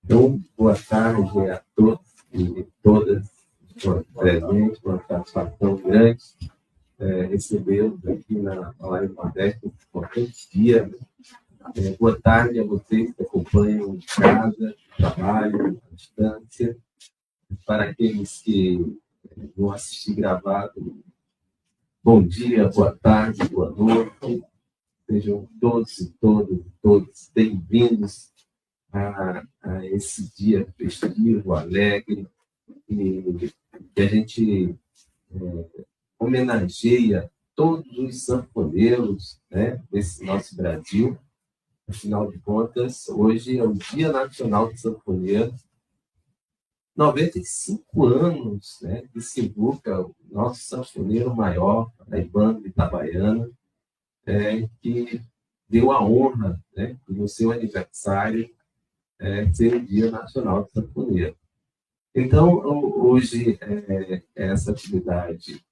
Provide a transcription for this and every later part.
Então, boa tarde a todos e todas presentes, uma satisfação grande recebê-los aqui na Live Nordeste, nesse importante dia. Boa tarde a vocês que acompanham de casa, do trabalho, à distância. Para aqueles que vão assistir gravado, bom dia, boa tarde, boa noite. Sejam todos e todos bem-vindos a esse dia festivo, alegre, e que a gente homenageia todos os sanfoneiros, né, desse nosso Brasil. Afinal de contas, hoje é o Dia Nacional do Sanfoneiro. 95 anos, né, de Sivuca, o nosso sanfoneiro maior, paraibano de Itabaiana, que deu a honra, né, no seu aniversário, ser o Dia Nacional do Sanfoneiro. Então, hoje, essa atividade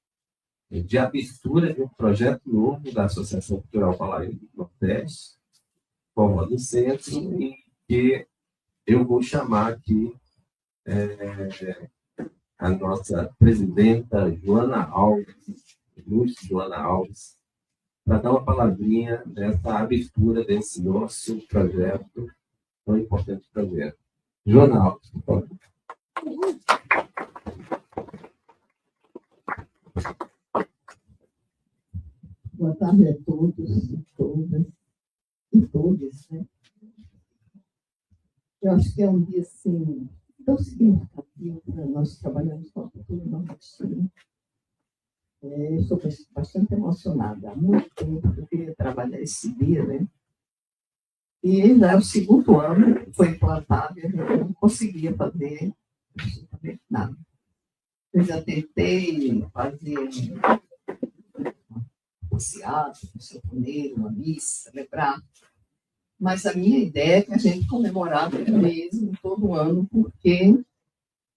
de abertura de um projeto novo da Associação Cultural Paraíba do Nordeste, Forma do Centro, em que eu vou chamar aqui a nossa presidenta Joana Alves, ilustre Joana Alves, para dar uma palavrinha nessa abertura desse nosso projeto, tão importante projeto. Joana Alves, por favor. Boa tarde a todos e todas e todos, né? Eu acho que é um dia, assim, tão significativo para nós que trabalhamos com a cultura nordestina. Estou bastante emocionada. Há muito tempo que eu queria trabalhar esse dia, né? E já é o segundo ano que foi implantado e eu não conseguia fazer absolutamente nada. Eu já tentei fazer um teatro, um sanfoneiro, uma missa, celebrar. Mas a minha ideia é que a gente comemorava mesmo todo ano, porque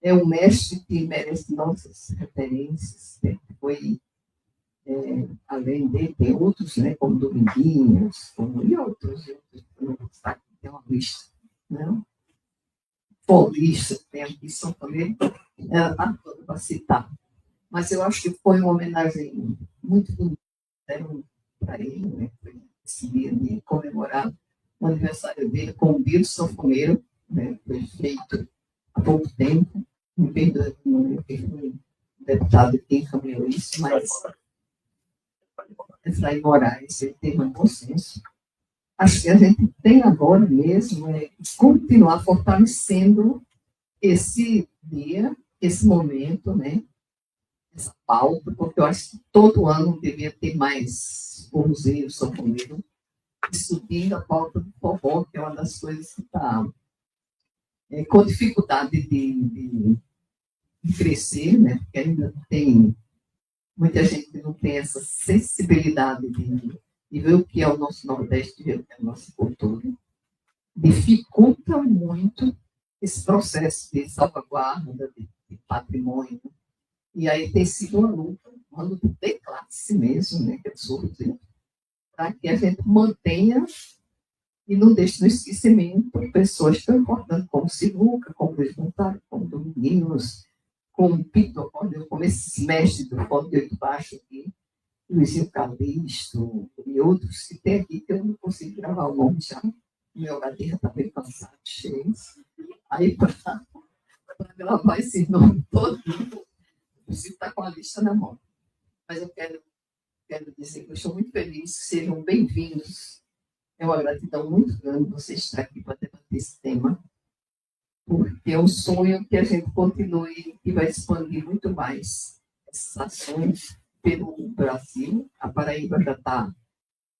é um mestre que merece nossas referências. Né? Foi, além dele, tem outros, né, como Dominguinhos, e outros, não vou citar, tem uma lista. Né? Paulista, tem aqui São Paulo, para citar. Mas eu acho que foi uma homenagem muito bonita para ele, né? Esse dia de comemorar o aniversário dele com o Biro Sanfoneiro, né? Foi feito há pouco tempo, me perdoe, não foi o deputado que encaminhou isso, mas Efraim Moraes, ele teve um bom senso. Acho que a gente tem agora mesmo continuar fortalecendo esse dia, esse momento, né? Essa pauta, porque eu acho que todo ano devia ter mais forrozeiro, sanfoneiro, subindo a pauta do forró, que é uma das coisas que está com dificuldade de crescer, né? Porque ainda tem muita gente que não tem essa sensibilidade de ver o que é o nosso Nordeste, de ver o que é a nossa cultura. Dificulta muito esse processo de salvaguarda de patrimônio. E aí tem sido uma luta de classe mesmo, né, que é surdo, para que a gente mantenha e não deixe no esquecimento pessoas tão importantes como Sivuca, como Luiz Montalho, como Dominguinhos, como Pito Acordeon, como esses mestres do Fórum de Oito Baixo aqui, Luizinho Calixto e outros que tem aqui, que eu não consigo gravar o nome já. Meu HD está bem cansado, cheio. Aí, para gravar esse nome todo, preciso estar com a lista na mão. Mas eu quero dizer que eu estou muito feliz, sejam bem-vindos. É uma gratidão muito grande você estar aqui para debater esse tema, porque é um sonho que a gente continue e vai expandir muito mais essas ações pelo Brasil. A Paraíba já está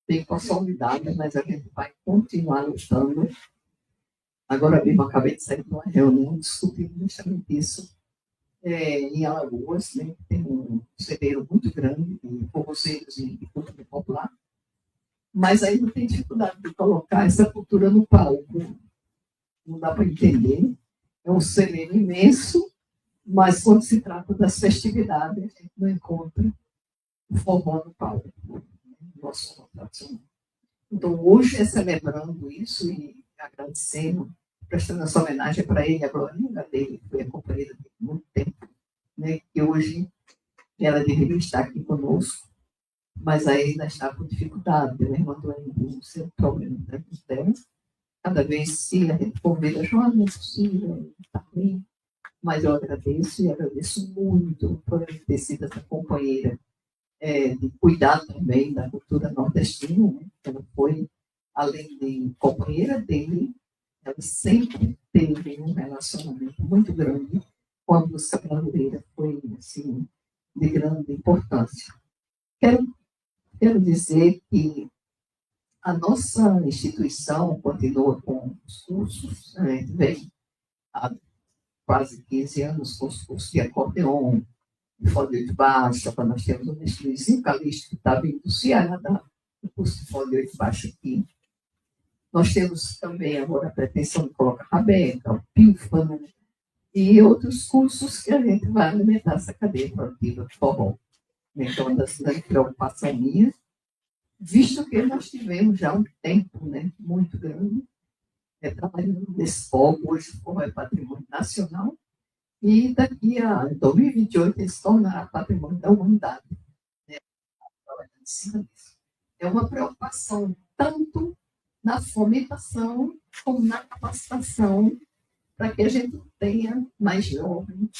bem consolidada, mas a gente vai continuar lutando. Agora mesmo, acabei de sair de uma reunião discutindo justamente isso. em Alagoas, né, tem um celeiro muito grande de forrozeiros e de cultura popular, mas aí não tem dificuldade de colocar essa cultura no palco. Não dá para entender. É um celeiro imenso, mas quando se trata das festividades, a gente não encontra o forró no palco. Nosso forró tradicional. Então, hoje é celebrando isso e agradecendo, prestando essa homenagem para ele, a Glorinha dele, que foi a companheira de muito tempo, né, que hoje ela deveria estar aqui conosco, mas ainda está com dificuldade, ela mandou ainda um seu problema dela. Cada vez que a gente convida, Joana, não é possível, está ruim, mas eu agradeço e agradeço muito por ter sido essa companheira de cuidar também da cultura nordestina, né? Ela foi, além de companheira dele, ela sempre teve um relacionamento muito grande com a música brasileira, foi assim, de grande importância. Quero dizer que a nossa instituição continua com os cursos, a gente vem há quase 15 anos com os cursos de acordeon, de folha de baixo, quando nós temos o mestre Luizinho Calixto, que está vindo do Ceará, o curso de folha de baixo aqui. Nós temos também agora a pretensão de colocar a beca, o pífano, e outros cursos que a gente vai alimentar essa cadeia produtiva de forró. Então, uma das grandes preocupações minha, visto que nós tivemos já um tempo, né, muito grande, trabalhando nesse foco, hoje o forró é patrimônio nacional, e daqui a 2028 ele se tornará patrimônio da humanidade. Né? É uma preocupação tanto na fomentação como na capacitação para que a gente tenha mais jovens,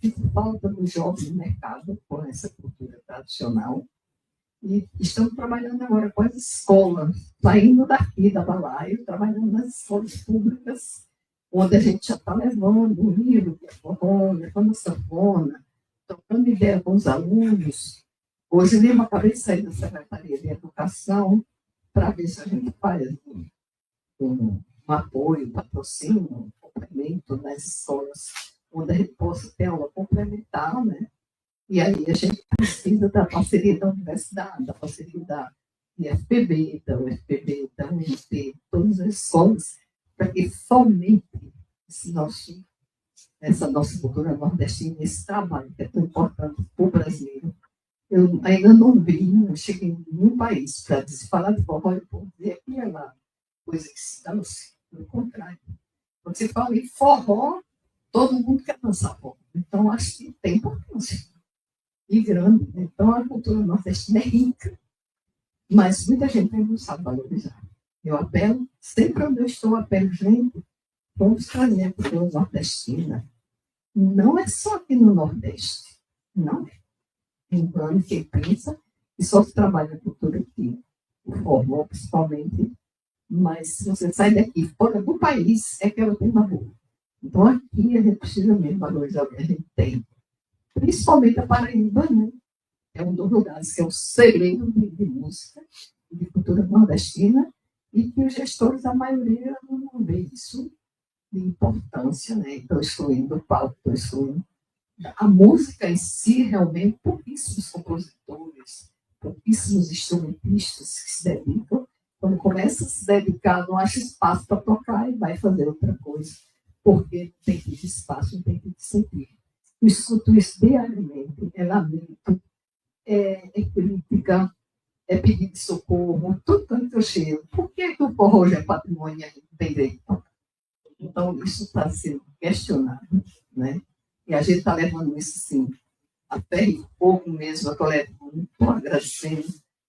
que falta do jovem no mercado com essa cultura tradicional. E estamos trabalhando agora com as escolas, saindo daqui da Balaio, trabalhando nas escolas públicas, onde a gente já está levando o livro, que é forró, levando a sanfona, trocando ideia com os alunos. Hoje mesmo acabei de sair da Secretaria de Educação para ver se a gente faz um apoio, patrocínio, um complemento nas escolas, onde a gente possa ter aula complementar, né? E aí a gente precisa da parceria da universidade, da parceria da IFPB, da UFPB, da UNP, todas as escolas, para que fomente essa nossa cultura nordestina, esse trabalho que é tão importante para o brasileiro. Eu ainda não vi, não cheguei em nenhum país para falar de forró e dizer aqui é lá, coisa que se dá no contrário. Quando você fala em forró, todo mundo quer dançar forró. Então, acho que tem importância. E grande. Né? Então, a cultura nordestina é rica, mas muita gente não sabe valorizar. Eu apelo, sempre onde eu estou, apelo, gente, vamos trazer a cultura nordestina. Não é só aqui no Nordeste, não é. Lembrando quem pensa que só se trabalha a cultura aqui, o forró principalmente, mas se você sai daqui, fora do país, é que ela tem uma boa. Então, aqui a gente precisa mesmo valorizar o que a gente tem. Principalmente a Paraíba, né? É um dos lugares que é o segredo de música e de cultura nordestina e que os gestores, a maioria, não vê isso de importância, né? Estão excluindo o palco, estão excluindo a música em si, realmente, pouquíssimos compositores, pouquíssimos instrumentistas que se dedicam. Quando começa a se dedicar, não acha espaço para tocar e vai fazer outra coisa, porque não tem que ter espaço, não tem que ter sentido. Eu escuto isso diariamente, é lamento, é crítica, é pedido de socorro, tudo quanto eu chego. Por que o forró já é patrimônio e a gente tem direito? Então, isso está sendo questionado, né? E a gente está levando isso, sim, a ferro e fogo mesmo. Eu estou levando, estou agradecendo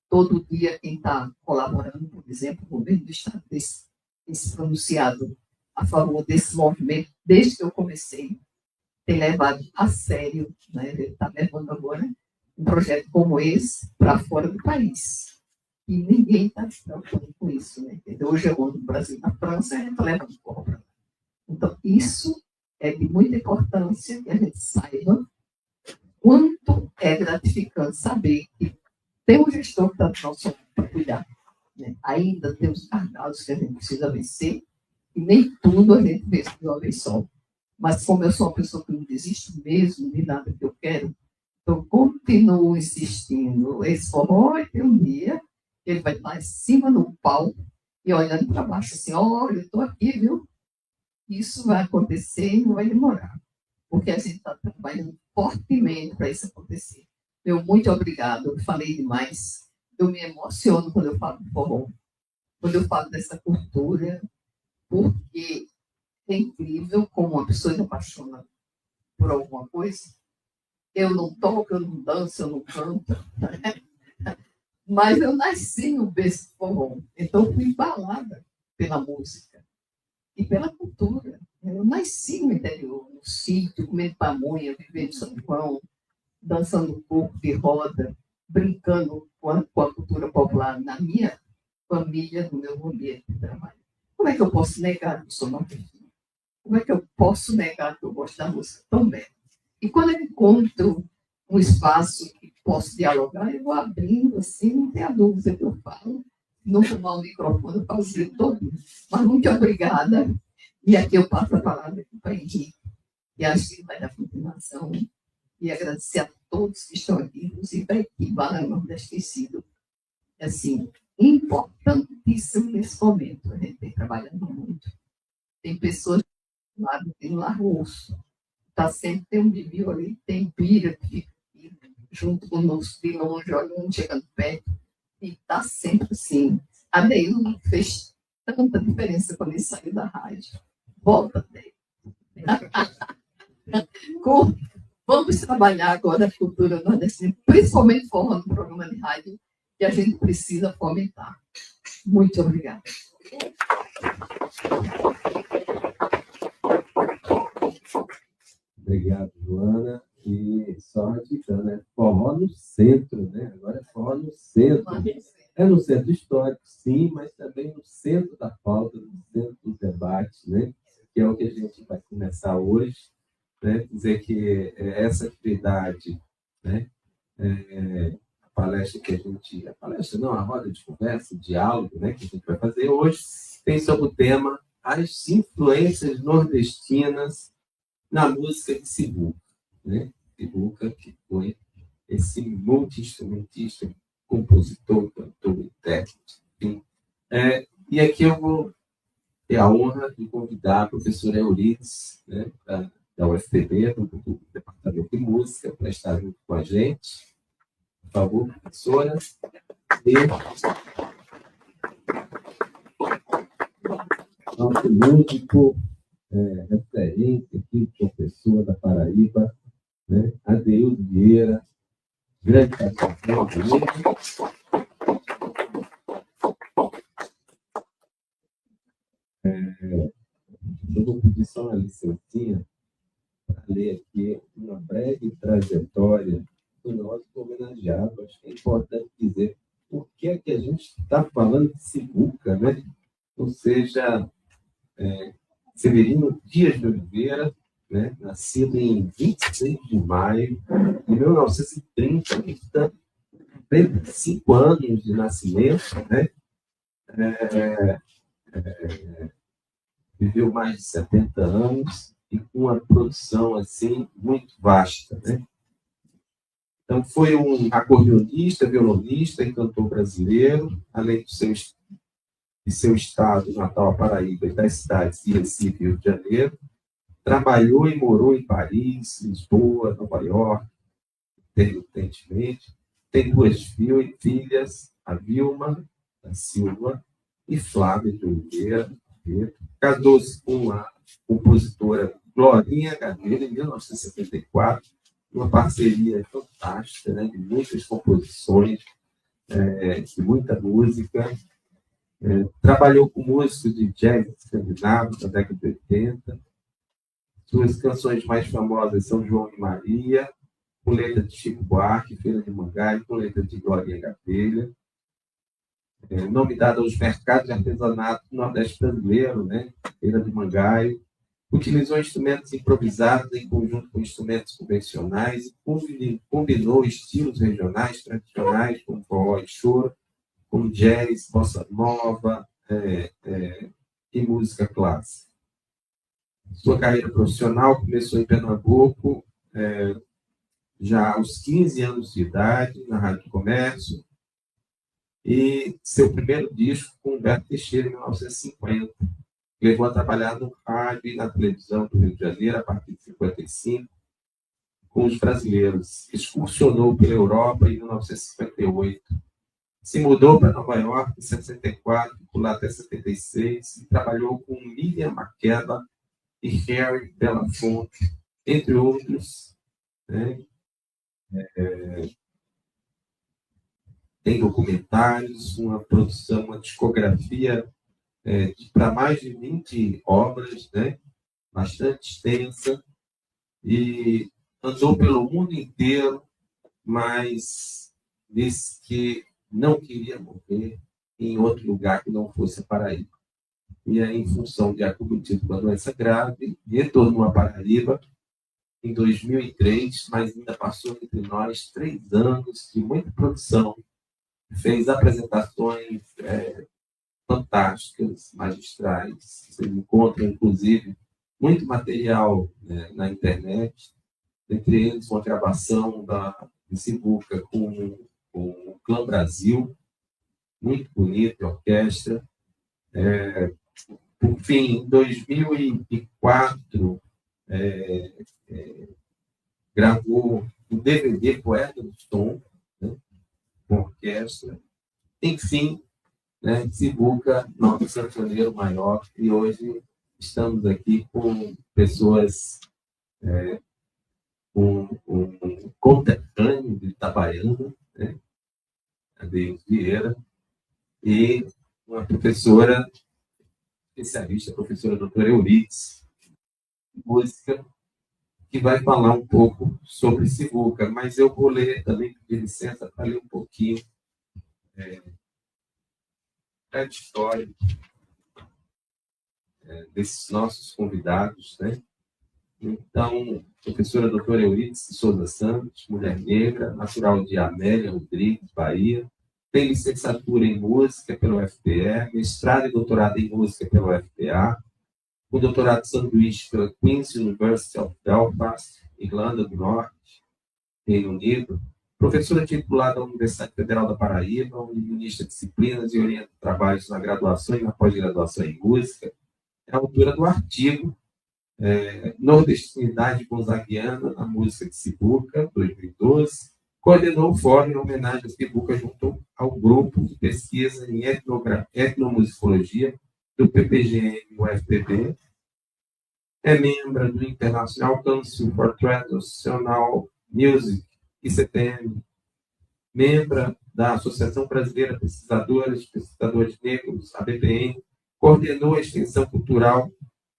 todo dia quem está colaborando, por exemplo, o governo do Estado tem se pronunciado a favor desse movimento, desde que eu comecei, tem levado a sério, né? Ele está levando agora um projeto como esse para fora do país. E ninguém está se preocupando com isso, né? Hoje eu ando no Brasil, na França, a gente está levando forró para lá. Então, isso é de muita importância que a gente saiba quanto é gratificante saber que tem um gestor que está do nosso lado para cuidar. Né? Ainda tem os gargalos que a gente precisa vencer e nem tudo a gente vence de uma vez só. Mas como eu sou uma pessoa que não desisto mesmo de nada que eu quero, eu continuo insistindo. Esse forró vai ter um dia que ele vai estar em cima no palco e olhando para baixo assim, olha, eu estou aqui, viu? Isso vai acontecer e não vai demorar, porque a gente está trabalhando fortemente para isso acontecer. Meu muito obrigado, eu falei demais. Eu me emociono quando eu falo de forró, quando eu falo dessa cultura, porque é incrível como uma pessoa se apaixona por alguma coisa. Eu não toco, eu não danço, eu não canto, mas eu nasci no berço de forró, então eu fui embalada pela música e pela cultura. Eu nasci no interior, no sítio, comendo pamonha, vivendo São João, dançando corpo de roda, brincando com a cultura popular na minha família, no meu ambiente de trabalho. Como é que eu posso negar que eu sou nordestina? Como é que eu posso negar que eu gosto da música tão bem? E quando eu encontro um espaço que posso dialogar, eu vou abrindo, assim, não tem a dúvida que eu falo. Não fumar o microfone, eu fazia todo. Mas muito obrigada. E aqui eu passo a palavra para o Henrique, que acho que vai dar continuação. E agradecer a todos que estão aqui, inclusive a equipe lá no Nordeste tem sido, assim, importantíssimo nesse momento. A gente tem trabalhando muito. Tem pessoas lá, tem um arroço. Tá sempre, tem um bibio ali, tem pira que fica aqui, junto conosco, de longe, olhando, chegando perto. E está sempre assim. A Deilma fez tanta diferença quando ele saiu da rádio. Volta, Deilma. Vamos trabalhar agora a cultura nordestina, principalmente forró no programa de rádio, que a gente precisa fomentar. Muito obrigada. Obrigado, Joana. E só repetindo, né? Forró no centro, né? Agora é forró no centro. É no centro histórico, sim, mas também no centro da pauta, no centro dos debates, né? Que é o que a gente vai começar hoje, né? Dizer que essa atividade, né? A palestra que a gente... A palestra não, a roda de conversa, diálogo, né? Que a gente vai fazer hoje, tem sobre o tema as influências nordestinas na música de Sivuca, né? Sivuca, que foi esse multi-instrumentista, compositor, cantor, intérprete, enfim. E aqui eu vou ter a honra de convidar a professora Eurides, né, da UFPB, do Departamento de Música, para estar junto com a gente. Por favor, professora. E nosso músico referente aqui, professor da Paraíba, né, Adeildo Vieira, grande participação eu vou pedir só uma licencinha para ler aqui uma breve trajetória do nosso homenageado. Acho que é importante dizer por que é que a gente está falando de Sivuca, né? Ou seja, Severino Dias de Oliveira, né? Nascido em 26 de maio de 1930, 35 anos de nascimento, né? Viveu mais de 70 anos e com uma produção assim muito vasta, né? Então foi um acordeonista, violonista e cantor brasileiro, além de seu estado natal, a Paraíba, e das cidades de Recife e Rio de Janeiro. Trabalhou e morou em Paris, Lisboa, Nova York, intermitentemente. Tem duas filhas, a Vilma da Silva e Flávia de Oliveira. Casou-se com a compositora Glorinha Gadelha, em 1974, uma parceria fantástica, né, de muitas composições, de muita música. Trabalhou com músicos de jazz escandinavo da década de 80. Suas canções mais famosas são João e Maria, com letra de Chico Buarque, Feira de Mangaio, com letra de Glorinha Gadelha. Nome dado aos mercados de artesanato do Nordeste brasileiro, né? Feira de Mangaio. Utilizou instrumentos improvisados em conjunto com instrumentos convencionais e combinou estilos regionais tradicionais, como forró e choro, como jazz, bossa nova e música clássica. Sua carreira profissional começou em Pernambuco, já aos 15 anos de idade, na Rádio Comércio, e seu primeiro disco com Humberto Teixeira, em 1950. Levou a trabalhar no rádio e na televisão do Rio de Janeiro, a partir de 55, com os brasileiros. Excursionou pela Europa em 1958. Se mudou para Nova York em 64, por lá até 76, e trabalhou com Lilian Makeba e Harry Belafonte, entre outros. Né? Tem documentários, uma produção, uma discografia para mais de 20 obras, né? Bastante extensa, e andou pelo mundo inteiro, mas disse que não queria morrer em outro lugar que não fosse a Paraíba. E aí, em função de acometido com a doença grave, retornou a Paraíba em 2003, mas ainda passou entre nós 3 anos de muita produção. Fez apresentações fantásticas, magistrais. Você encontra, inclusive, muito material, né, na internet, entre eles uma gravação de Sivuca com o Clã Brasil, muito bonita, orquestra. Por fim, em 2004, gravou um DVD Poeta do Tom, né, com orquestra. Enfim, né, Sivuca, nosso sanfoneiro maior, e hoje estamos aqui com pessoas com um conterrâneo de Itabaiana, né, a Deus Vieira, e uma professora especialista, a professora doutora Euridice, música, que vai falar um pouco sobre Sivuca, mas eu vou ler também, pedir licença para ler um pouquinho da história desses nossos convidados, né? Então, professora doutora Euridice Souza Santos, mulher negra, natural de Amélia Rodrigues, Bahia, tem licenciatura em música pelo UFPE, mestrado e doutorado em música pelo UFPA, com doutorado de sanduíche pela Queen's University of Belfast, Irlanda do Norte, Reino Unido, professora titular da Universidade Federal da Paraíba, onde ministra disciplinas e orienta trabalhos na graduação e na pós-graduação em música. É autora do artigo Nordestinidade Gonzaguiana na música de Sivuca, 2012, coordenou o fórum em homenagem a Sivuca junto ao grupo de pesquisa em etnomusicologia do PPGM-UFPB, é membro do International Council for Traditional Music, ICTM, membro da Associação Brasileira de Pesquisadores Negros, ABPN, coordenou a extensão cultural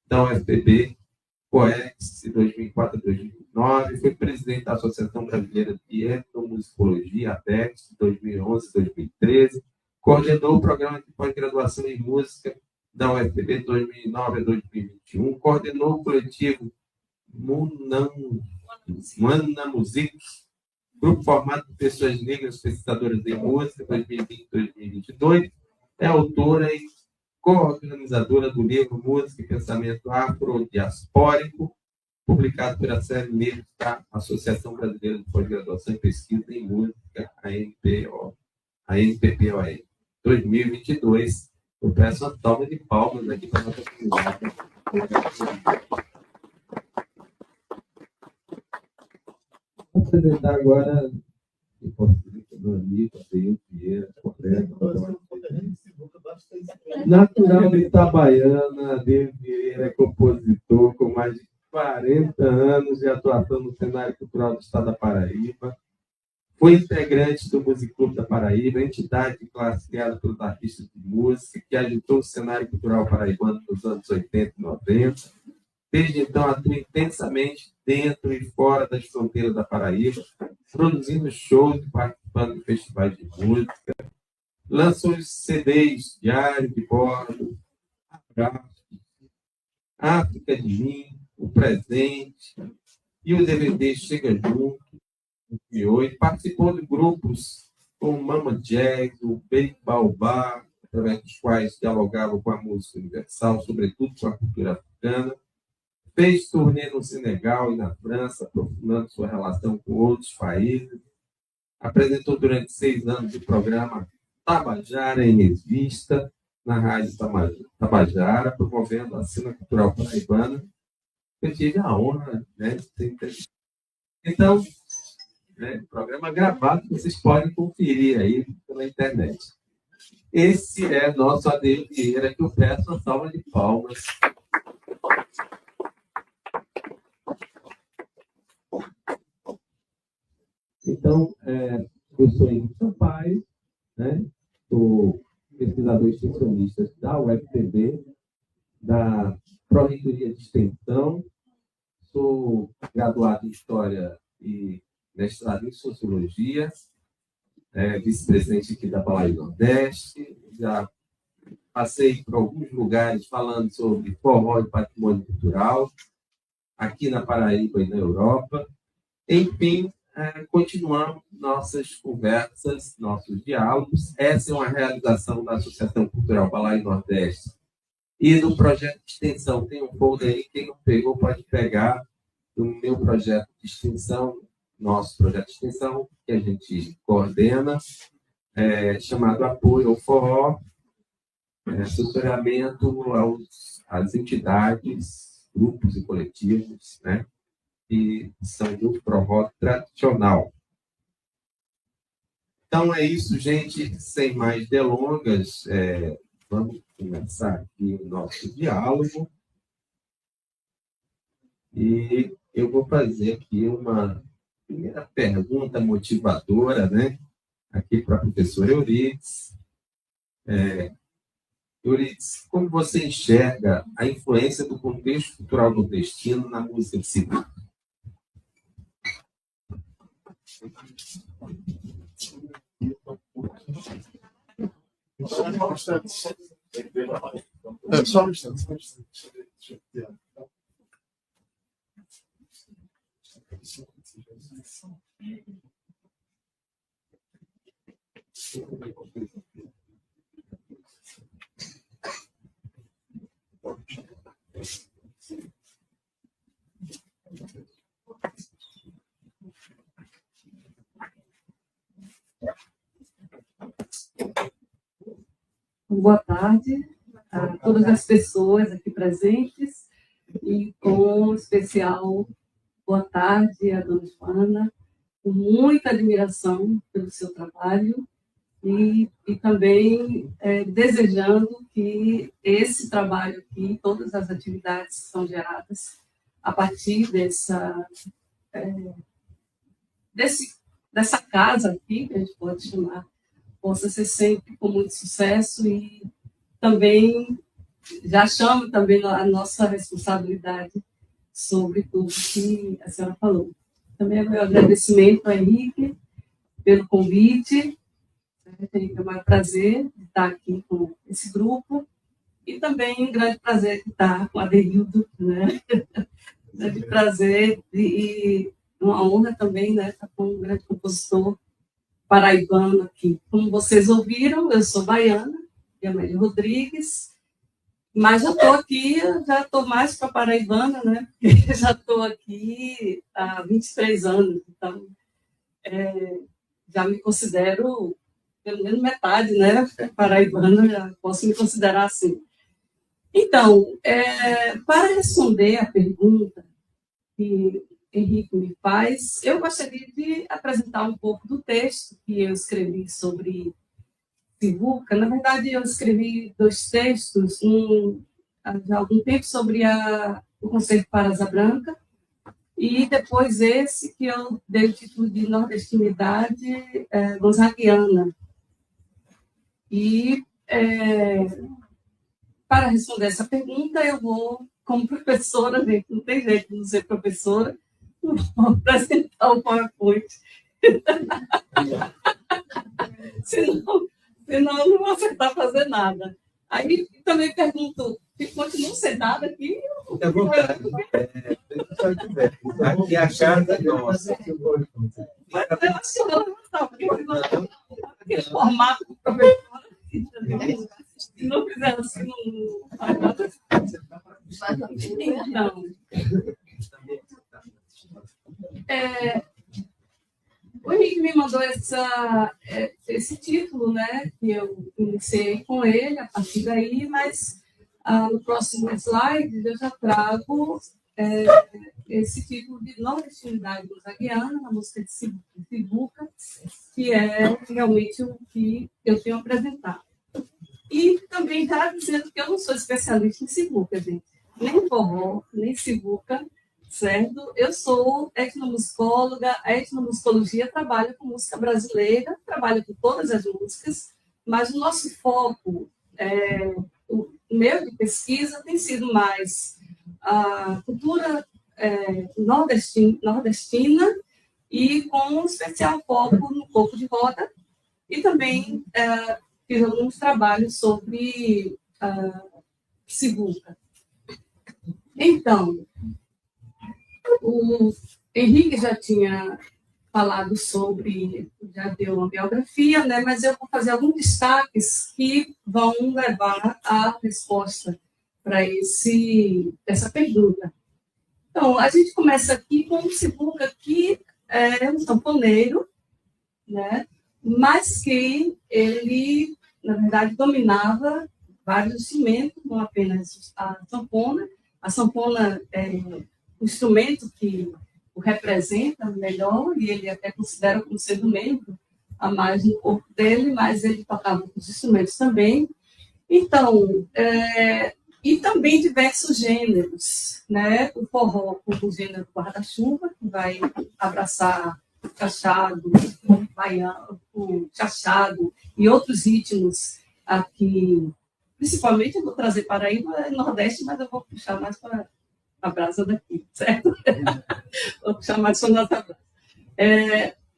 da UFPB, COEX, de 2004 a 2009, foi presidente da Associação Brasileira de Etnomusicologia, APEX, de 2011 a 2013, coordenou o programa de pós-graduação em música da UFPB de 2009 a 2021, coordenou o coletivo Muana Music, grupo formado por pessoas negras pesquisadoras em música, 2020 a 2022, é autora e co-organizadora do livro Música e Pensamento Afrodiaspórico, publicado pela série Livros da Associação Brasileira de Pós-Graduação e Pesquisa em Música, ANPPOE, 2022. Eu peço uma salva de palmas aqui para a nossa comunidade. Vou apresentar agora do amigo, Adeildo Vieira, colega, natural de Itabaiana. Adeildo Vieira é compositor com mais de 40 anos de atuação no cenário cultural do estado da Paraíba. Foi integrante do Musiclube da Paraíba, entidade de classe criada pelos artistas de música, que agitou o cenário cultural paraibano nos anos 80 e 90. Desde então, atua intensamente dentro e fora das fronteiras da Paraíba, produzindo shows e participando de festivais de música. Lançou os CDs Diário de Bordo, Abraço, África de Mim, O Presente e o DVD Chega Junto, 2008. Participou de grupos como Mama Jazz, o Baby Baobá, através dos quais dialogava com a música universal, sobretudo com a cultura africana. Fez turnê no Senegal e na França, aprofundando sua relação com outros países. Apresentou durante 6 anos o programa Tabajara em Revista, na Rádio Tabajara, promovendo a cena cultural paraibana. Eu tive a honra, né, de ter entrevistado. Então, né, programa gravado, vocês podem conferir aí pela internet. Esse é nosso Adeildo Vieira, que eu peço uma salva de palmas. Então, eu sou Henrique Sampaio, né? Sou pesquisador extensionista da UFPB, da Pró-Reitoria de Extensão, sou graduado em História e mestrado em Sociologia, vice-presidente aqui da Balaio Nordeste, já passei por alguns lugares falando sobre forró e patrimônio cultural, aqui na Paraíba e na Europa. Enfim, continuamos nossas conversas, nossos diálogos. Essa é uma realização da Associação Cultural Balaio Nordeste e do projeto de extensão. Tem um folder aí, quem não pegou pode pegar, do meu projeto de extensão, nosso projeto de extensão, que a gente coordena, chamado Apoio ao Forró, assessoramento às entidades, grupos e coletivos, né, que são do forró tradicional. Então é isso, gente, sem mais delongas, vamos começar aqui o nosso diálogo. E eu vou fazer aqui uma primeira pergunta motivadora, né, aqui para a professora Euridice. Euridice, como você enxerga a influência do contexto cultural nordestino na música de civil? Só um instante. Boa tarde a todas as pessoas aqui presentes e, com especial, boa tarde a dona Joana, com muita admiração pelo seu trabalho e também desejando que esse trabalho aqui, todas as atividades que são geradas a partir dessa casa aqui, que a gente pode chamar, possa ser sempre com muito sucesso e também já chamo também a nossa responsabilidade sobre tudo que a senhora falou. Também o meu agradecimento a Henrique pelo convite. É um prazer de estar aqui com esse grupo e também um grande prazer de estar com a Adeildo, né? Grande prazer e uma honra também, né, estar com um grande compositor paraibano aqui. Como vocês ouviram, eu sou baiana, Amélia Rodrigues, mas já estou aqui, já estou mais para paraibana, né? Já estou aqui há 23 anos, então já me considero pelo menos metade, né? Paraibana, já posso me considerar assim. Então, para responder a pergunta que Henrique me faz, eu gostaria de apresentar um pouco do texto que eu escrevi sobre Sivuca. Na verdade, eu escrevi 2 textos há algum tempo sobre o Concerto para Asa Branca e depois esse que eu dei o título de Nordestinidade Gonzaguiana. E para responder essa pergunta, eu vou, como professora, gente, não tem jeito de não ser professora, vou apresentar o PowerPoint. Senão não vou acertar fazer nada. Aí também pergunto, continuo sentada aqui? Fique à vontade. Aqui a casa é nossa. Mas eu acho que eu vou levantar, porque senão aquele formato do professor, se não fizer assim, não faz nada. Então, O Henrique me mandou esse título, né, que eu iniciei com ele a partir daí, mas no próximo slide eu já trago esse título de Nordestinidade Gonzaguiana, na música de Sivuca, que é realmente o que eu tenho apresentado. E também já dizendo que eu não sou especialista em Sivuca, gente. Nem forró, nem Sivuca, certo? Eu sou etnomusicóloga, a etnomusicologia trabalha com música brasileira, trabalha com todas as músicas, mas o nosso foco, o meu de pesquisa, tem sido mais a cultura nordestina e com um especial foco no coco de roda, e também fiz alguns trabalhos sobre Sivuca. Então, o Henrique já tinha falado sobre, já deu uma biografia, né, mas eu vou fazer alguns destaques que vão levar à resposta para essa pergunta. Então, a gente começa aqui com o Sivuca, que é um sanfoneiro, né, mas que ele, na verdade, dominava vários instrumentos, não apenas a sanfona. A sanfona é o instrumento que o representa melhor, e ele até considera como sendo membro a mais no corpo dele, mas ele tocava os instrumentos também. Então, e também diversos gêneros, né? O forró, como o gênero guarda-chuva, que vai abraçar o chachado, o baiano, o chachado e outros ritmos aqui. Principalmente, eu vou trazer Paraíba e Nordeste, mas eu vou puxar mais para a brasa daqui, certo? Vou puxar mais para a nossa brasa.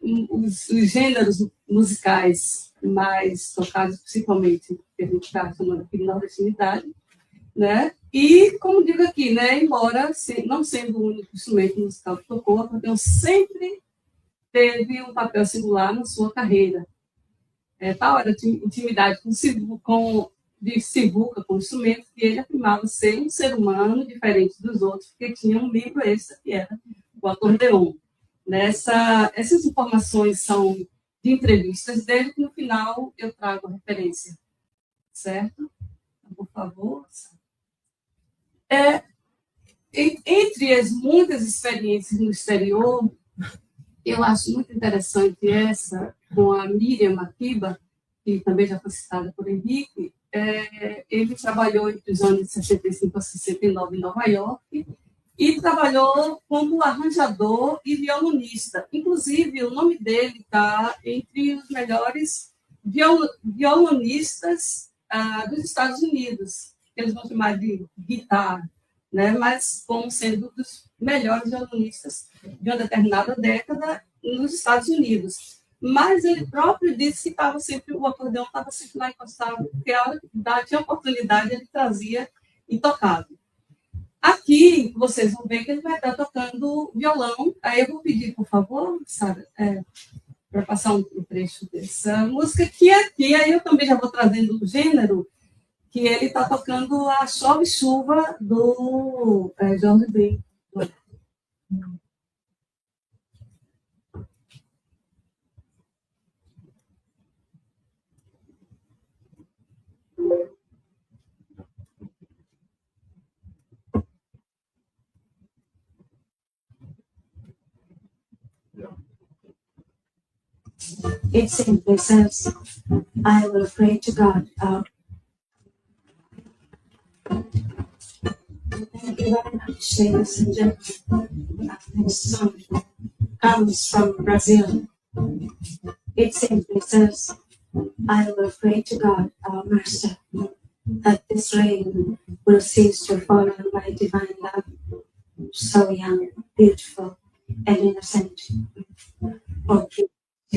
Os gêneros musicais mais tocados, principalmente, que a gente está chamando aqui de nordestinidade, né? E, como digo aqui, né, embora não sendo o único instrumento musical que tocou, o acordeão sempre teve um papel singular na sua carreira. Tal era a intimidade de Sivuca com o instrumento, que ele afirmava ser um ser humano diferente dos outros, porque tinha um livro extra, que era o acordeon. Essas informações são de entrevistas dele, que no final eu trago a referência. Certo? Por favor. Entre as muitas experiências no exterior, eu acho muito interessante essa com a Miriam Makeba, que também já foi citada por Henrique. Ele trabalhou entre os anos de 65 a 69 em Nova York e trabalhou como arranjador e violonista. Inclusive, o nome dele está entre os melhores violonistas dos Estados Unidos, que eles vão chamar de guitarra, né? Mas como sendo dos melhores violonistas de uma determinada década nos Estados Unidos. Mas ele próprio disse que o acordeão estava sempre lá encostado, porque a hora que tinha oportunidade, ele trazia e tocava. Aqui, vocês vão ver que ele vai estar tocando violão. Aí eu vou pedir, por favor, Sara, para passar um trecho dessa música, que aqui, aí eu também já vou trazendo o gênero, que ele está tocando a Chove Chuva, do Jorge Ben. It simply says, I will pray to God. Thank you very much, ladies and gentlemen. This song comes from Brazil. It simply says, I will pray to God, our Master, that this rain will cease to fall on my divine love, so young, beautiful, and innocent. Oh, please,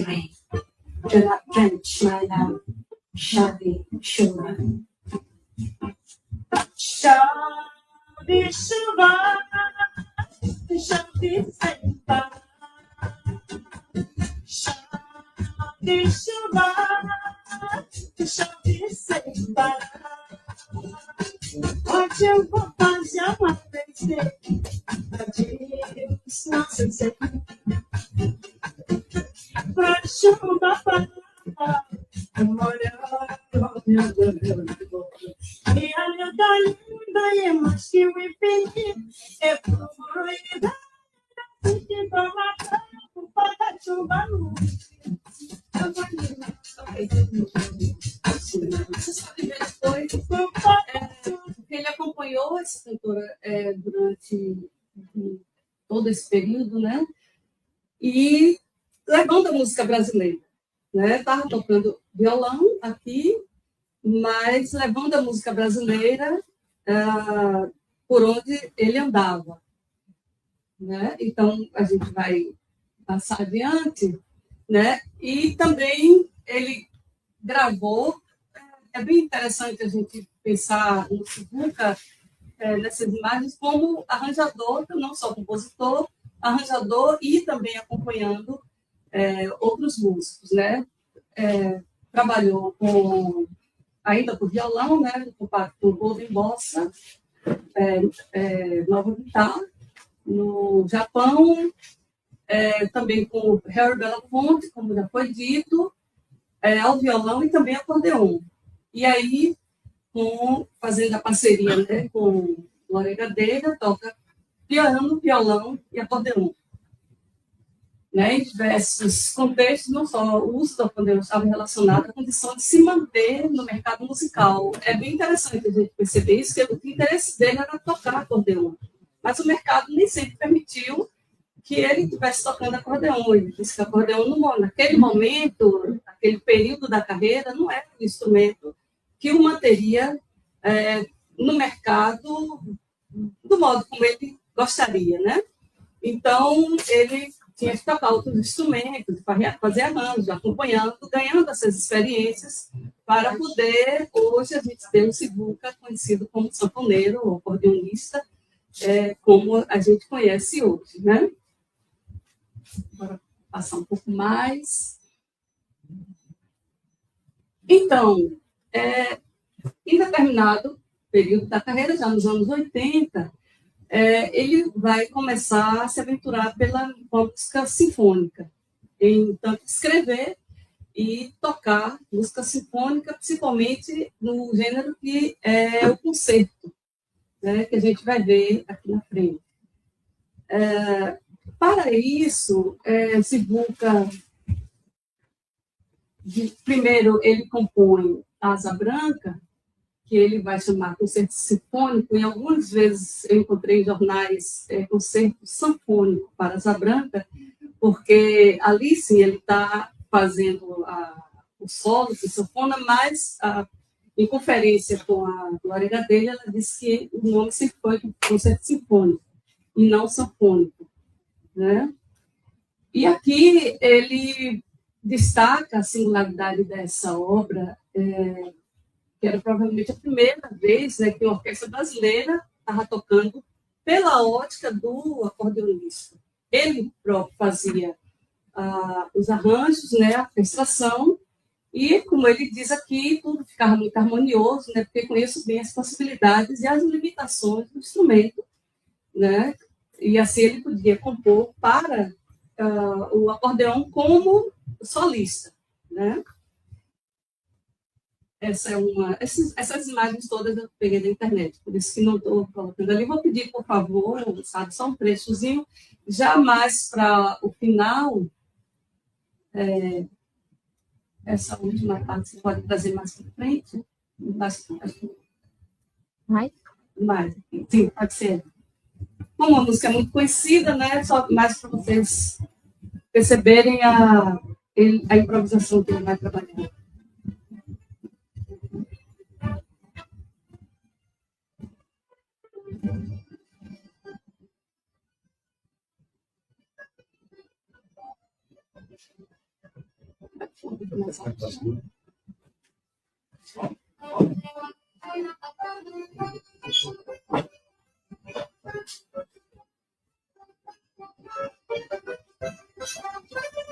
rain, do not drench my love, Chove Chuva. Chove chuva, chove sem parar. Chove chuva, chove sem parar. Hoje eu vou fazer uma festa, adeus, não sei se chuva para molhar minha e a minha linda é mais que o infinito é fluida que toma para chuva no Você sabe depois, porque ele acompanhou essa cantora durante todo esse período, né? E levando a música brasileira, né? Estava tocando violão aqui, mas levando a música brasileira por onde ele andava, né? Então a gente vai passar adiante, né? E também ele gravou. É bem interessante a gente pensar no Sivuca, nessas imagens, como arranjador, não só compositor, arranjador e também acompanhando outros músicos, né? Trabalhou ainda com violão, né? Com Golden Bossa, Nova Guitarra, no Japão, também com Harry Belafonte, como já foi dito, ao violão e também acordeon. E aí, fazendo a parceria, né, com Glória Gadeira, toca piano, violão e acordeon. Né, em diversos contextos, não só o uso do acordeon estava relacionado à condição de se manter no mercado musical. É bem interessante a gente perceber isso, que o interesse dele era tocar acordeon, mas o mercado nem sempre permitiu que ele estivesse tocando acordeon. Ele disse que acordeon, naquele momento, naquele período da carreira, não era um instrumento que o manteria no mercado do modo como ele gostaria, né? Então, ele tinha que tocar outros instrumentos, fazer arranjos, acompanhando, ganhando essas experiências, para poder, hoje, a gente ter um Sivuca conhecido como sanfoneiro ou acordeonista, como a gente conhece hoje, né? Agora, passar um pouco mais. Então, em determinado período da carreira, já nos anos 80, ele vai começar a se aventurar pela música sinfônica, tanto escrever e tocar música sinfônica, principalmente no gênero que é o concerto, né, que a gente vai ver aqui na frente. Para isso, Sivuca, primeiro, ele compõe Asa Branca, que ele vai chamar concerto sinfônico, e algumas vezes eu encontrei em jornais concerto sanfônico para Asa Branca, porque ali sim ele está fazendo o solo de sanfona, mas em conferência com a Glória Gadelha, ela disse que o nome sempre foi concerto sinfônico, e não sanfônico, né? E aqui ele destaca a singularidade dessa obra, que era provavelmente a primeira vez, né, que a orquestra brasileira estava tocando pela ótica do acordeonista. Ele próprio fazia os arranjos, né, a orquestração, e, como ele diz aqui, tudo ficava muito harmonioso, né, porque conheço bem as possibilidades e as limitações do instrumento, né, e assim ele podia compor para o acordeão como solista, né? Essas imagens todas eu peguei da internet, por isso que não estou colocando ali. Vou pedir, por favor, sabe, só um trechozinho, já mais para o final, essa última parte você pode trazer mais para frente? Mais? Sim, pode ser. Como a música é muito conhecida, né? Só mais para vocês perceberem a improvisação que ele vai trabalhar.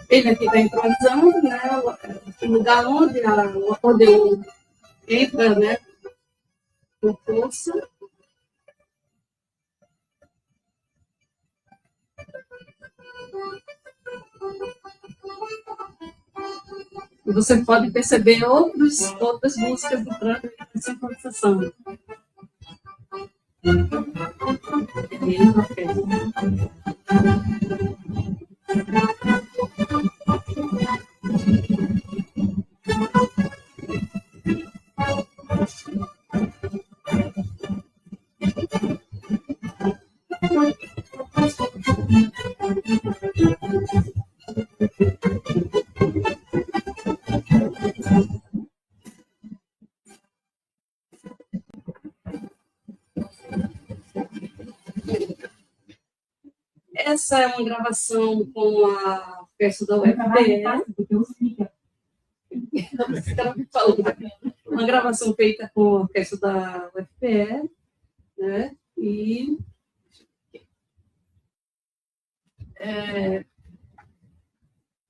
Ele aqui está improvisando, né? O lugar onde o acordeon entra, né? Com força. E você pode perceber outras músicas entrando nessa improvisação. Essa é uma gravação com a orquestra da UFPE. Uma gravação feita com a orquestra da UFPE, né? E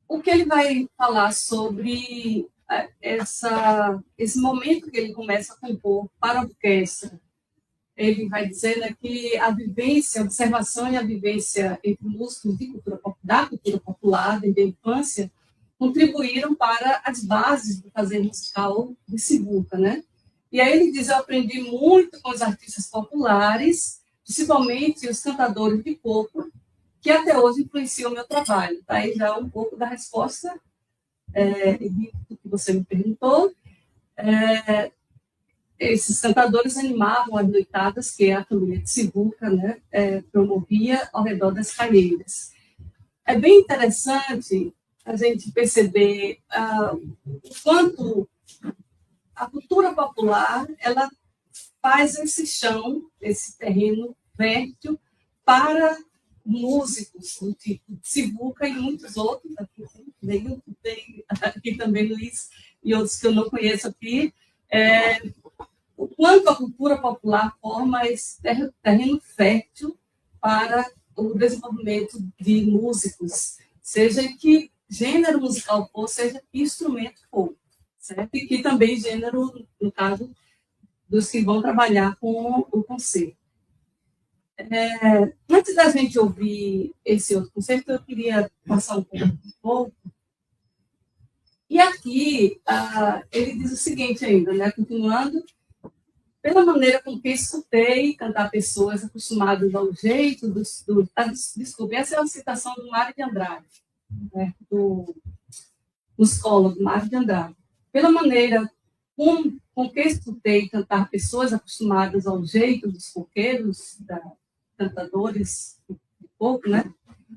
o que ele vai falar sobre esse momento que ele começa a compor para a orquestra. Ele vai dizer, né, que a vivência, a observação e a vivência entre músicos da cultura popular, desde a infância, contribuíram para as bases do fazer musical de Sivuca, né? E aí ele diz, eu aprendi muito com os artistas populares, principalmente os cantadores de coco, que até hoje influenciam o meu trabalho. Tá aí já um pouco da resposta do que você me perguntou. Esses cantadores animavam as noitadas que a família de Sivuca, né, promovia ao redor das caieiras. É bem interessante a gente perceber o quanto a cultura popular ela faz esse chão, esse terreno fértil para músicos do tipo de Sivuca e muitos outros, aqui também Luiz e outros que eu não conheço aqui, o quanto a cultura popular forma esse terreno fértil para o desenvolvimento de músicos, seja que gênero musical for, seja que instrumento for, certo? E que também gênero, no caso, dos que vão trabalhar com o concerto. Antes da gente ouvir esse outro concerto, eu queria passar um pouco. E aqui, ele diz o seguinte ainda, né? Continuando, pela maneira com que escutei cantar pessoas acostumadas ao jeito desculpe, essa é uma citação do Mário de Andrade, né, do musicólogo Mário de Andrade. Pela maneira com que escutei cantar pessoas acostumadas ao jeito dos coqueiros, cantadores de coco, né?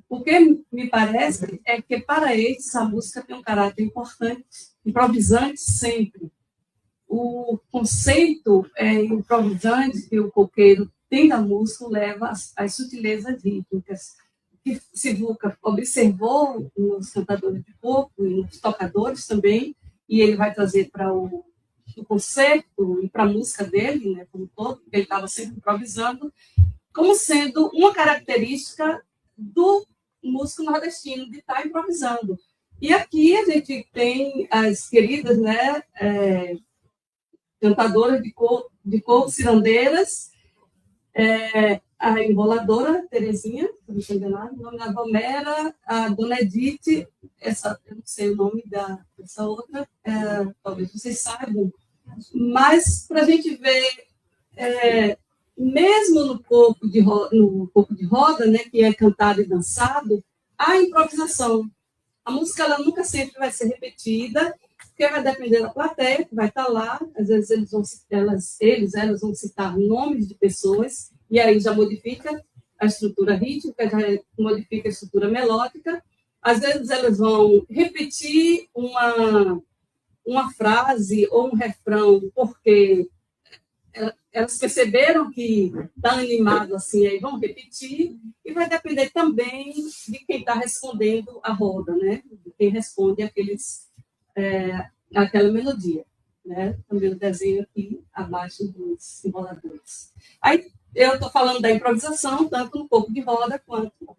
O que me parece é que para eles a música tem um caráter importante, improvisante sempre. O conceito improvisante que o coqueiro tem da música leva às sutilezas rítmicas, que Sivuca observou nos cantadores de coco e nos tocadores também, e ele vai trazer para o concerto e para a música dele, né, como todo, porque ele estava sempre improvisando, como sendo uma característica do músico nordestino, de estar improvisando. E aqui a gente tem as queridas, né, cantadoras de coco, cirandeiras, a emboladora, Terezinha, não estou enganada, o nome da Romera, a Dona Edith, eu não sei o nome dessa outra, talvez vocês saibam, mas para a gente ver, mesmo no coco de roda, né, que é cantado e dançado, há improvisação. A música ela nunca sempre vai ser repetida, porque vai depender da plateia, que vai estar lá, às vezes elas vão citar nomes de pessoas, e aí já modifica a estrutura rítmica, já modifica a estrutura melódica, às vezes elas vão repetir uma frase ou um refrão, porque elas perceberam que está animado assim, aí vão repetir, e vai depender também de quem está respondendo a roda, né? De quem responde aquela melodia, né? Também o desenho aqui abaixo dos emboladores. Aí eu estou falando da improvisação, tanto no coco de roda quanto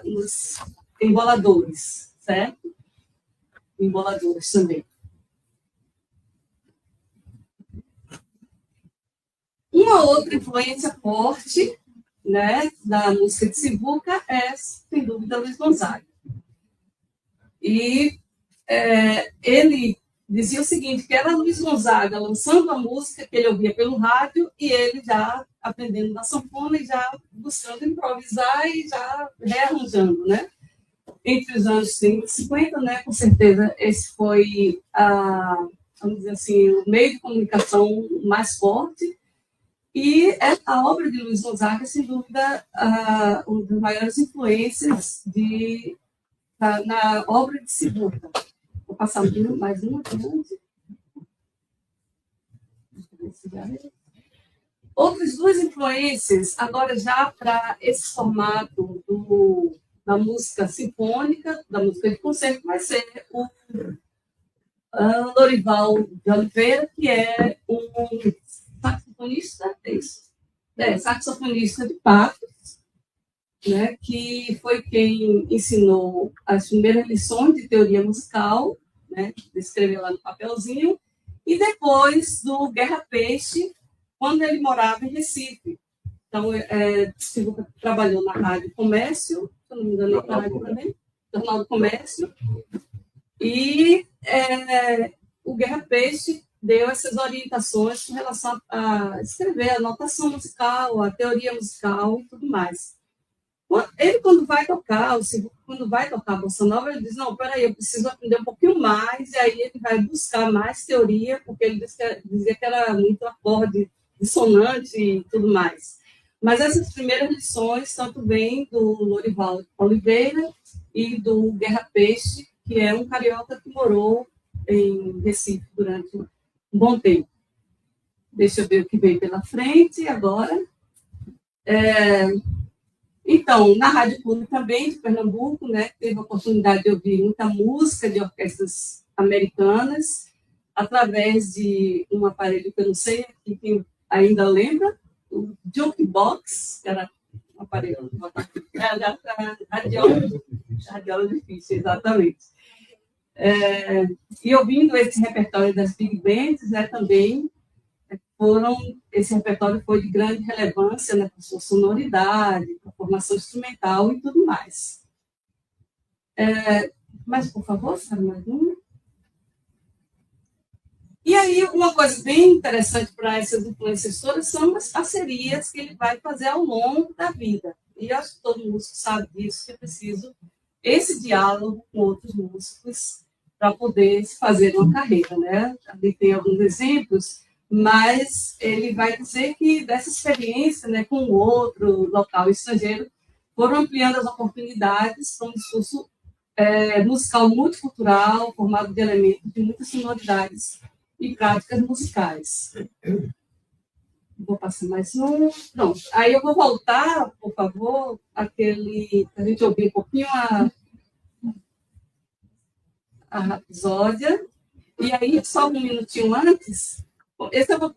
nos emboladores, certo? Emboladores também. Uma outra influência forte, né, da música de Sivuca é, sem dúvida, Luiz Gonzaga. E ele dizia o seguinte, que era Luiz Gonzaga lançando a música que ele ouvia pelo rádio e ele já aprendendo na sanfona e já buscando improvisar e já rearranjando, né? Entre os anos 30 e 50, né, com certeza, esse foi, vamos dizer assim, o meio de comunicação mais forte. E a obra de Luiz Gonzaga, sem dúvida, uma das maiores influências na obra de Siddhartha. Vou passar mais uma aqui. Outras duas influências, agora já para esse formato da música sinfônica, da música de concerto, vai ser o Lorival de Oliveira, que é um saxofonista, saxofonista de Patos, né, que foi quem ensinou as primeiras lições de teoria musical, né, escreveu lá no papelzinho, e depois do Guerra Peixe, quando ele morava em Recife. Então, Siddhartha trabalhou na Rádio Comércio, se eu não me engano, na Rádio também, Jornal do Comércio, e o Guerra Peixe deu essas orientações com relação a escrever a notação musical, a teoria musical e tudo mais. Ele, quando vai tocar a bossa nova, ele diz, não, peraí, eu preciso aprender um pouquinho mais, e aí ele vai buscar mais teoria, porque ele dizia que era muito acorde dissonante e tudo mais. Mas essas primeiras lições, tanto vêm do Lorival Oliveira e do Guerra Peixe, que é um carioca que morou em Recife durante um bom tempo. Deixa eu ver o que vem pela frente agora. Então, na Rádio Clube também, de Pernambuco, né, teve a oportunidade de ouvir muita música de orquestras americanas, através de um aparelho que eu não sei quem ainda lembra, o Jukebox, que era um aparelho radiola difícil, exatamente. E ouvindo esse repertório das Big Bands, né, também, esse repertório foi de grande relevância, né, por sua sonoridade, por formação instrumental e tudo mais. Mas, por favor, sabe mais uma? E aí, uma coisa bem interessante para essas influências todas são as parcerias que ele vai fazer ao longo da vida. E eu acho que todo músico sabe disso, que é preciso esse diálogo com outros músicos para poder fazer uma carreira, né? Ali tem alguns exemplos, mas ele vai dizer que dessa experiência, né, com o outro local estrangeiro, foram ampliando as oportunidades para um discurso musical multicultural, formado de elementos de muitas sonoridades e práticas musicais. Vou passar mais um. Pronto. Aí eu vou voltar, por favor, a gente ouvir um pouquinho a Rapsódia. E aí, só um minutinho antes,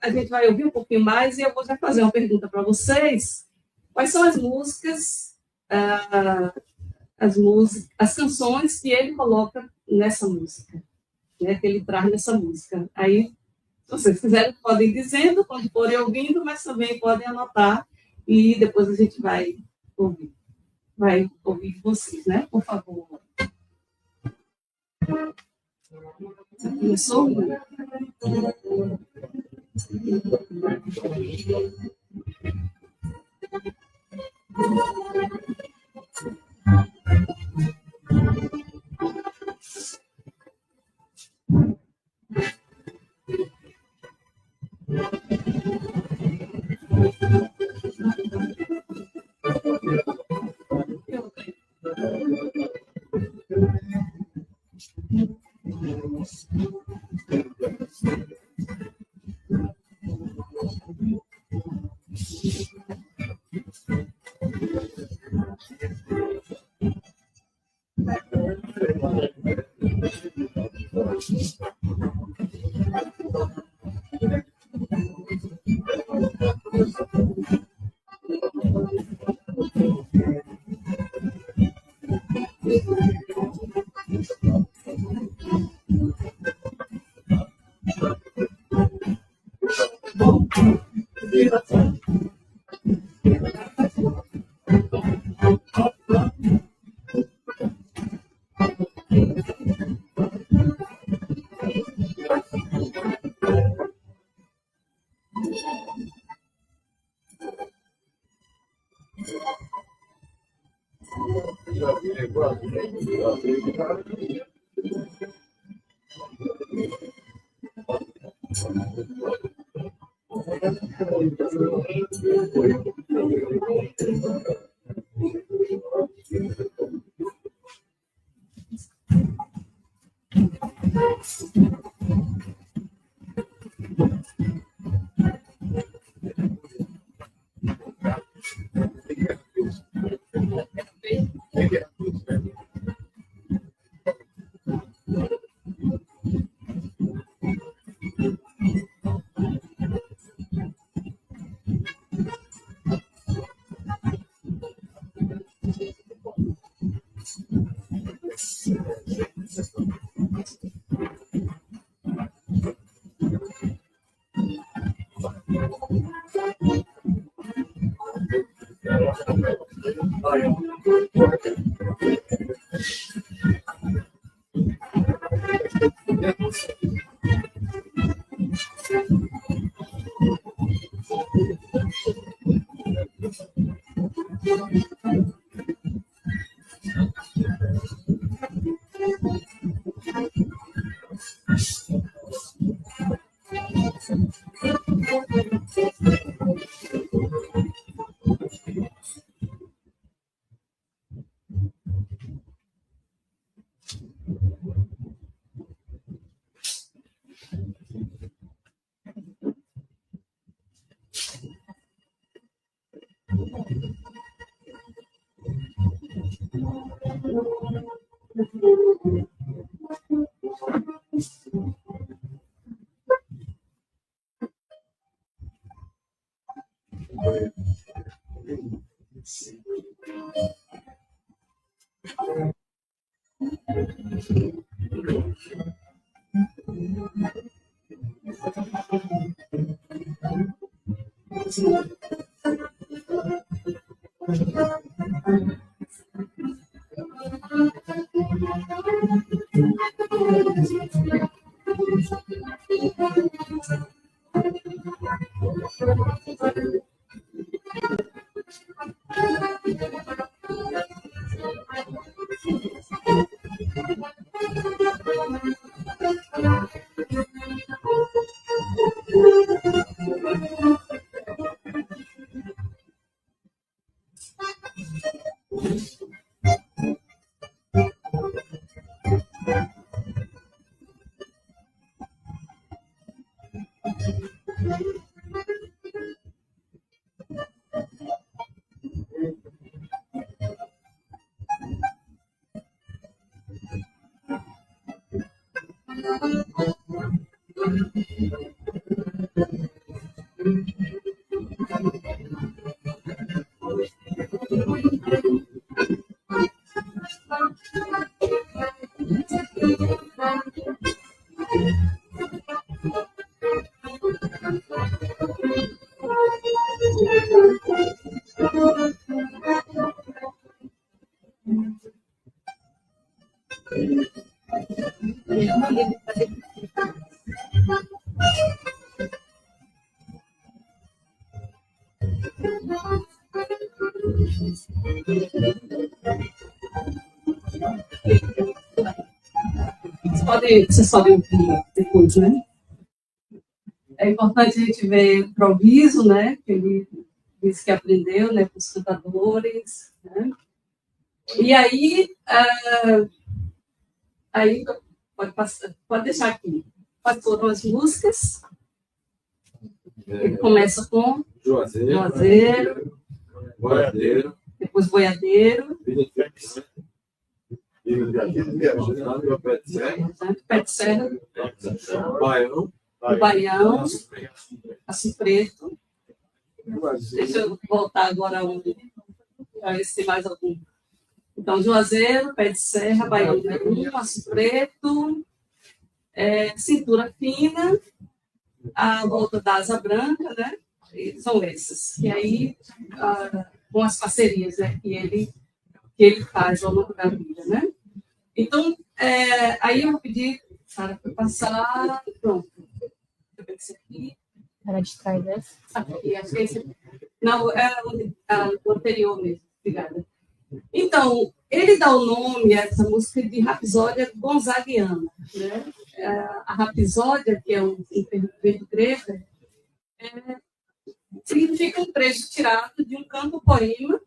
a gente vai ouvir um pouquinho mais e eu vou já fazer uma pergunta para vocês. Quais são as músicas, as canções que ele coloca nessa música, né, que ele traz nessa música? Aí, se vocês quiserem, podem ir dizendo, quando forem ouvindo, mas também podem anotar e depois a gente vai ouvir vocês, né? Por favor. Começou? Vocês podem ouvir depois, né? É importante a gente ver o improviso, né? Que ele disse que aprendeu, né? Com os cantadores, né? E aí, aí pode deixar aqui. Foram as músicas. Ele começa com Juazeiro, Boiadeiro, depois Boiadeiro, Pé de Serra, Baião, o Baião, Aço Preto. Deixa eu voltar agora para ver se tem mais algum. Então, Juazeiro, Pé de Serra, Baião de Arum, Aço Preto, Cintura Fina, a volta da Asa Branca, né? E são esses. E aí, com as parcerias, né? Que ele faz ao longo da vida, né? Então, aí eu vou pedir Sara para passar. Pronto. Deixa eu ver esse aqui. Era de trás dessa? Aqui, acho que esse. Não, é o anterior mesmo. Obrigada. Então, Ele dá o nome a essa música de Rapsódia Gonzaguiana. Né? A Rapsódia, que é um termo grego, significa um trecho tirado de um canto-poema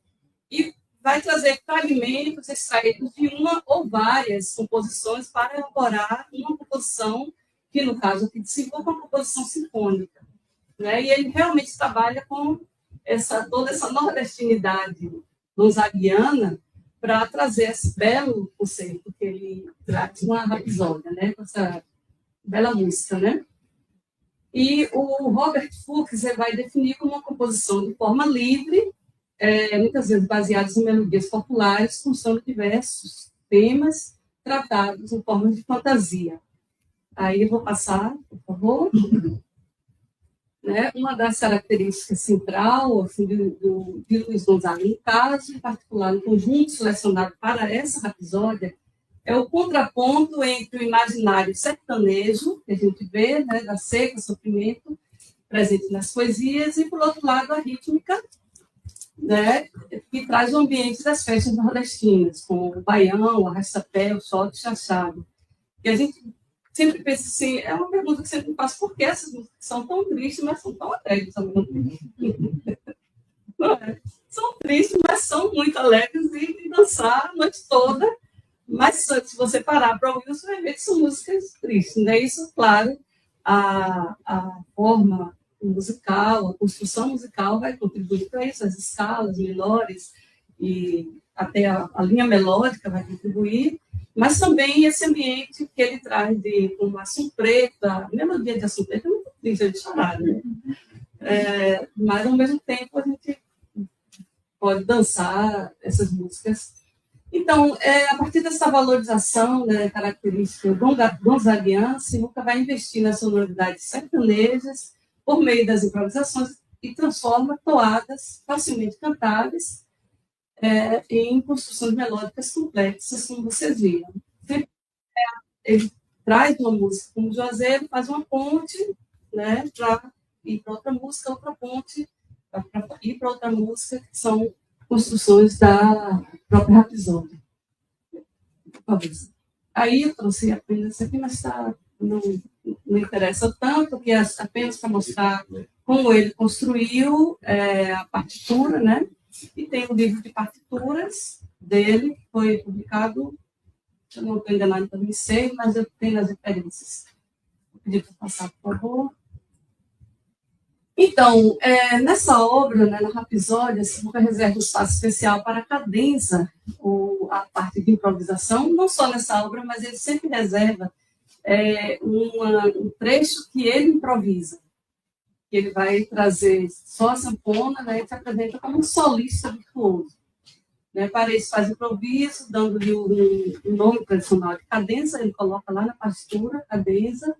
e vai trazer fragmentos extraídos de uma ou várias composições para elaborar uma composição, que no caso aqui de Sivuca, é uma composição sinfônica. Né? E ele realmente trabalha com toda essa nordestinidade gonzaguiana para trazer esse belo conceito que ele traz uma rapsódia, né? Com essa bela música. Né? E o Robert Fuchs vai definir como uma composição de forma livre, muitas vezes baseadas em melodias populares, constando diversos temas tratados em forma de fantasia. Aí eu vou passar, por favor. Né? Uma das características central assim, de Luiz Gonzaga, no caso, em particular, no conjunto selecionado para essa rapsódia, é o contraponto entre o imaginário sertanejo, que a gente vê, né, da seca, sofrimento, presente nas poesias, e, por outro lado, a rítmica, né, que traz o ambiente das festas nordestinas, com o baião, o arrasta-pé, o shot, o chachado. E a gente sempre pensa assim, é uma pergunta que sempre me faço, por que essas músicas são tão tristes, mas são tão alegres ao mesmo tempo? Não é? São tristes, mas são muito alegres e dançar a noite toda. Mas se você parar para ouvir, você vai ver que são músicas tristes. Né? Isso, claro, a forma musical, a construção musical vai contribuir para isso, as escalas menores e até a linha melódica vai contribuir, mas também esse ambiente que ele traz de uma Assum Preta, a melodia de Assum Preta é muito triste de chorar, né? Mas ao mesmo tempo a gente pode dançar essas músicas. Então, a partir dessa valorização, né, característica gonzaguiana, Sivuca vai investir nas sonoridades sertanejas por meio das improvisações e transforma toadas facilmente cantáveis em construções melódicas complexas, como vocês viram. Ele traz uma música como Juazeiro, faz uma ponte, né, para ir para outra música, outra ponte, para ir para outra música, que são construções da própria rapsódia. Aí eu trouxe apenas isso aqui, mas não interessa tanto, que é apenas para mostrar como ele construiu a partitura, né? E tem um livro de partituras dele, que foi publicado, se eu não estou enganado, em 2006, mas eu tenho as referências. Vou pedir para passar, por favor. Então, nessa obra, né, na Rapsódia, Sivuca reserva um espaço especial para a cadença, ou a parte de improvisação, não só nessa obra, mas ele sempre reserva um trecho que ele improvisa, que ele vai trazer só a sanfona, né, e se apresenta como um solista virtuoso. Né, para isso faz improviso, dando-lhe um nome tradicional de cadença, ele coloca lá na partitura, cadença,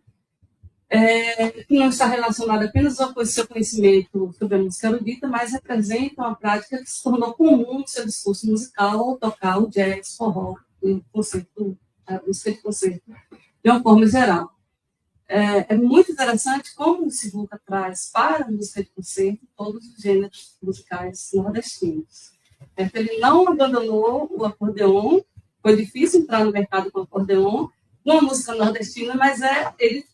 que não está relacionado apenas ao seu conhecimento sobre a música erudita, mas representa uma prática que se tornou comum no seu discurso musical ao tocar o jazz, forró, o concerto, a música de concerto, de uma forma geral. É muito interessante como o Sivuca traz para a música de concerto todos os gêneros musicais nordestinos. Ele não abandonou o acordeon, foi difícil entrar no mercado com o acordeon, com a música nordestina, mas ele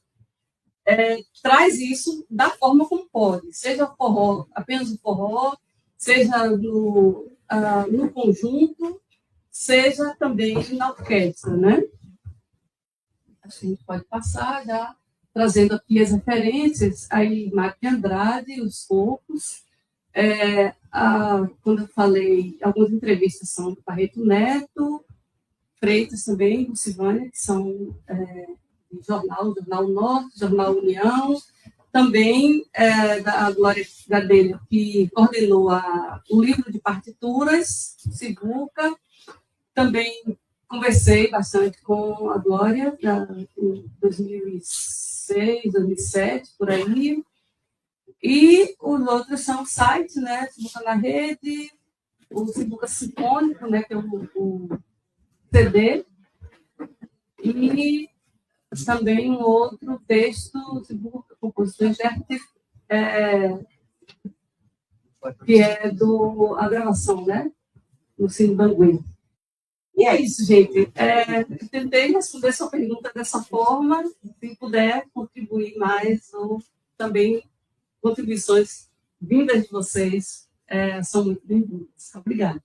traz isso da forma como pode, seja o forró, apenas o forró, seja no conjunto, seja também na orquestra, né? A gente pode passar já trazendo aqui as referências, aí Marco de Andrade, Os Cocos, quando eu falei, algumas entrevistas são do Barreto Neto, Freitas também, do Silvânia, que são Jornal Norte, Jornal União, também da Glória Gadelha, que coordenou o livro de partituras, Sivuca. Também conversei bastante com a Glória, em 2006, 2007, por aí. E os outros são sites, né? Sivuca na Rede, o Sivuca Sinfônico, né? Que é o CD. E também um outro texto, compositor intérprete, que é a gravação, né? No Cine Banguê. E é isso, gente. Tentei responder sua pergunta dessa forma. Se puder contribuir mais, ou também contribuições vindas de vocês são muito bem-vindas. Obrigada.